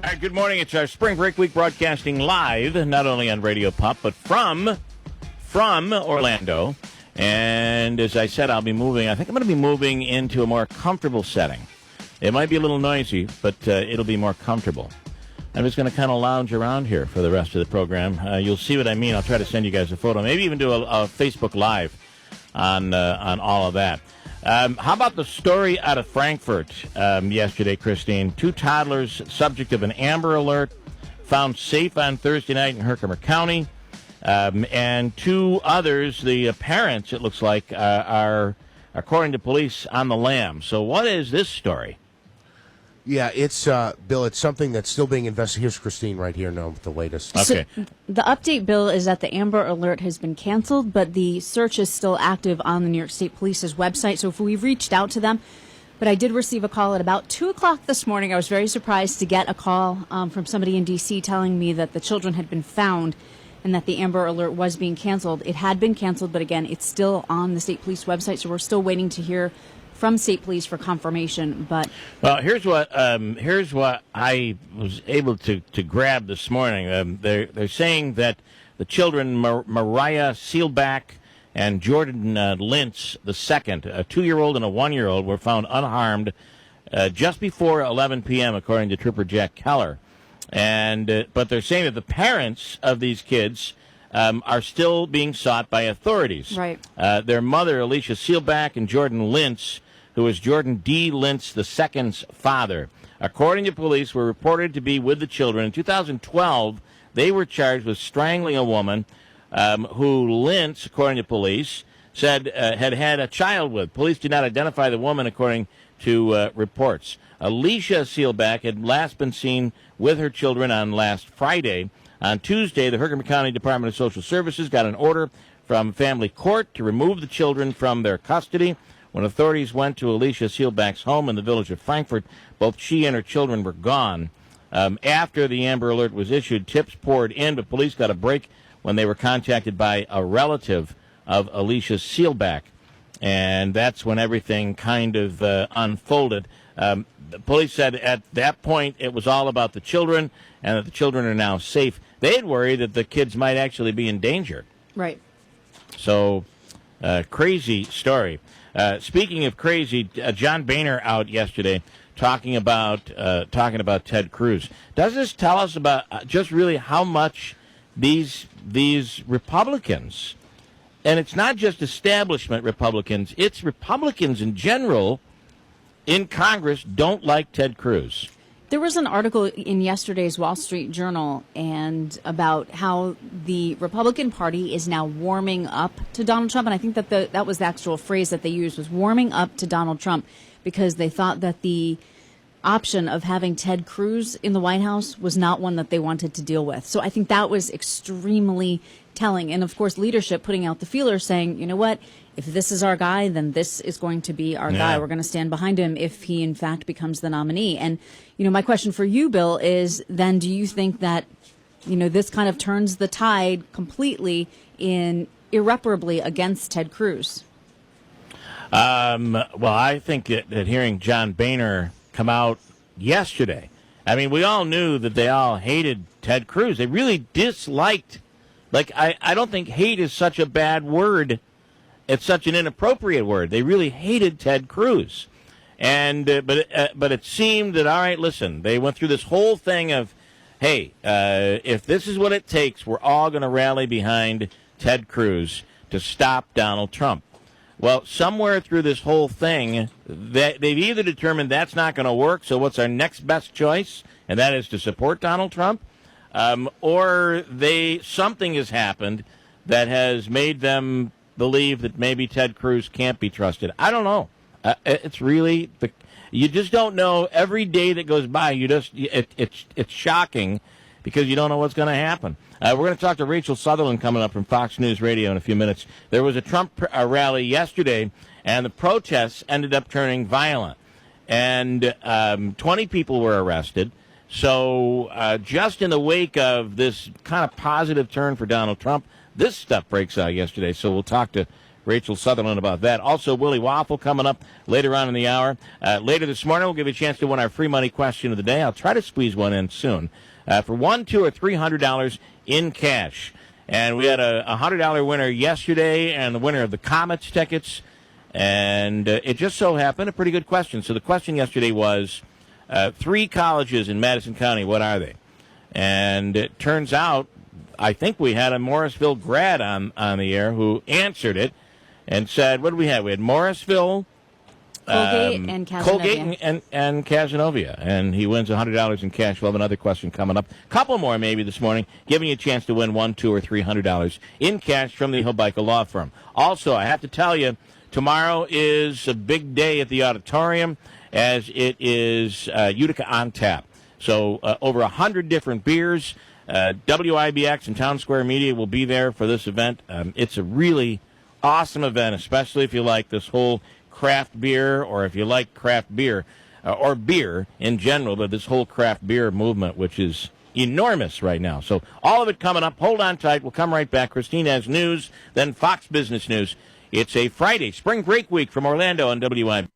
All right, good morning. It's our spring break week broadcasting live, not only on Radio Pop, but from Orlando. And as I said, I'll be moving. I think I'm going to be moving into a more comfortable setting. It might be a little noisy, but it'll be more comfortable. I'm just going to kind of lounge around here for the rest of the program. You'll see what I mean. I'll try to send you guys a photo. Maybe even do a Facebook Live on all of that. How about the story out of Frankfort yesterday, Christine? 2 toddlers subject of an Amber Alert found safe on Thursday night in Herkimer County. And 2 others, the parents, it looks like, are, according to police, on the lam. So what is this story? Yeah, it's, Bill, it's something that's still being investigated. Here's Christine right here now with the latest. Okay. So the update, Bill, is that the Amber Alert has been canceled, but the search is still active on the New York State Police's website. So if we've reached out to them, but I did receive a call at about 2 o'clock this morning. I was very surprised to get a call from somebody in D.C. telling me that the children had been found and that the Amber Alert was being canceled. It had been canceled, but again, it's still on the State Police website, so we're still waiting to hear from State Police for confirmation. But well, here's what I was able to grab this morning. They're saying that the children Mariah Seelbach and Jordan Lintz II, a 2-year-old and a 1-year-old, were found unharmed just before 11 p.m. according to Trooper Jack Keller. And but they're saying that the parents of these kids are still being sought by authorities. Right. Their mother, Alicia Seelbach, and Jordan Lintz, who is Jordan D. Lintz II's father. According to police, were reported to be with the children. In 2012, they were charged with strangling a woman who Lintz, according to police, said had a child with. Police did not identify the woman, according to reports. Alicia Seelbach had last been seen with her children on last Friday. On Tuesday, the Herkimer County Department of Social Services got an order from family court to remove the children from their custody. When authorities went to Alicia Seelbach's home in the village of Frankfort, both she and her children were gone. After the Amber Alert was issued, tips poured in, but police got a break when they were contacted by a relative of Alicia Seelbach. And that's when everything kind of unfolded. The police said at that point it was all about the children and that the children are now safe. They had worried that the kids might actually be in danger. right. So, crazy story. Speaking of crazy, John Boehner out yesterday talking about Ted Cruz. Does this tell us about just really how much these Republicans, and it's not just establishment Republicans, it's Republicans in general in Congress don't like Ted Cruz? There was an article in yesterday's Wall Street Journal and about how the Republican Party is now warming up to Donald Trump. And I think that that was the actual phrase that they used, was warming up to Donald Trump, because they thought that the option of having Ted Cruz in the White House was not one that they wanted to deal with. So I think that was extremely telling. And of course, leadership putting out the feeler saying, you know what, if this is our guy, then this is going to be our guy. We're going to stand behind him if he, in fact, becomes the nominee. And, you know, my question for you, Bill, is then do you think that, you know, this kind of turns the tide completely irreparably against Ted Cruz? Well, I think that hearing John Boehner come out yesterday, I mean, we all knew that they all hated Ted Cruz. They really disliked, I don't think hate is such a bad word. It's such an inappropriate word. They really hated Ted Cruz. And but it seemed that, all right, listen, they went through this whole thing of, hey, if this is what it takes, we're all going to rally behind Ted Cruz to stop Donald Trump. Well, somewhere through this whole thing, they've either determined that's not going to work, so what's our next best choice? And that is to support Donald Trump. Or something has happened that has made them believe that maybe Ted Cruz can't be trusted. I don't know. It's really, you just don't know. Every day that goes by, it's shocking because you don't know what's going to happen. We're going to talk to Rachel Sutherland coming up from Fox News Radio in a few minutes. There was a Trump rally yesterday, and the protests ended up turning violent. And 20 people were arrested. So just in the wake of this kind of positive turn for Donald Trump, this stuff breaks out yesterday. So we'll talk to Rachel Sutherland about that. Also, Willie Waffle coming up later on in the hour. Later this morning, we'll give you a chance to win our free money question of the day. I'll try to squeeze one in soon for $100, $200, or $300 in cash. And we had a $100 winner yesterday and the winner of the Comets tickets. And it just so happened a pretty good question. So the question yesterday was 3 colleges in Madison County, what are they? And it turns out, I think we had a Morrisville grad on the air who answered it and said, what did we have? We had Morrisville, Colgate, and Casanova. Colgate and Casanova. And he wins $100 in cash. We'll have another question coming up. Couple more maybe this morning, giving you a chance to win $100, $200, or $300 in cash from the Hobica Law Firm. Also, I have to tell you, tomorrow is a big day at the auditorium, as it is Utica on Tap. So over 100 different beers. WIBX and Town Square Media will be there for this event. It's a really awesome event, especially if you like this whole craft beer, or if you like craft beer, or beer in general, but this whole craft beer movement, which is enormous right now. So all of it coming up. Hold on tight. We'll come right back. Christine has news, then Fox Business News. It's a Friday, spring break week from Orlando on WIBX.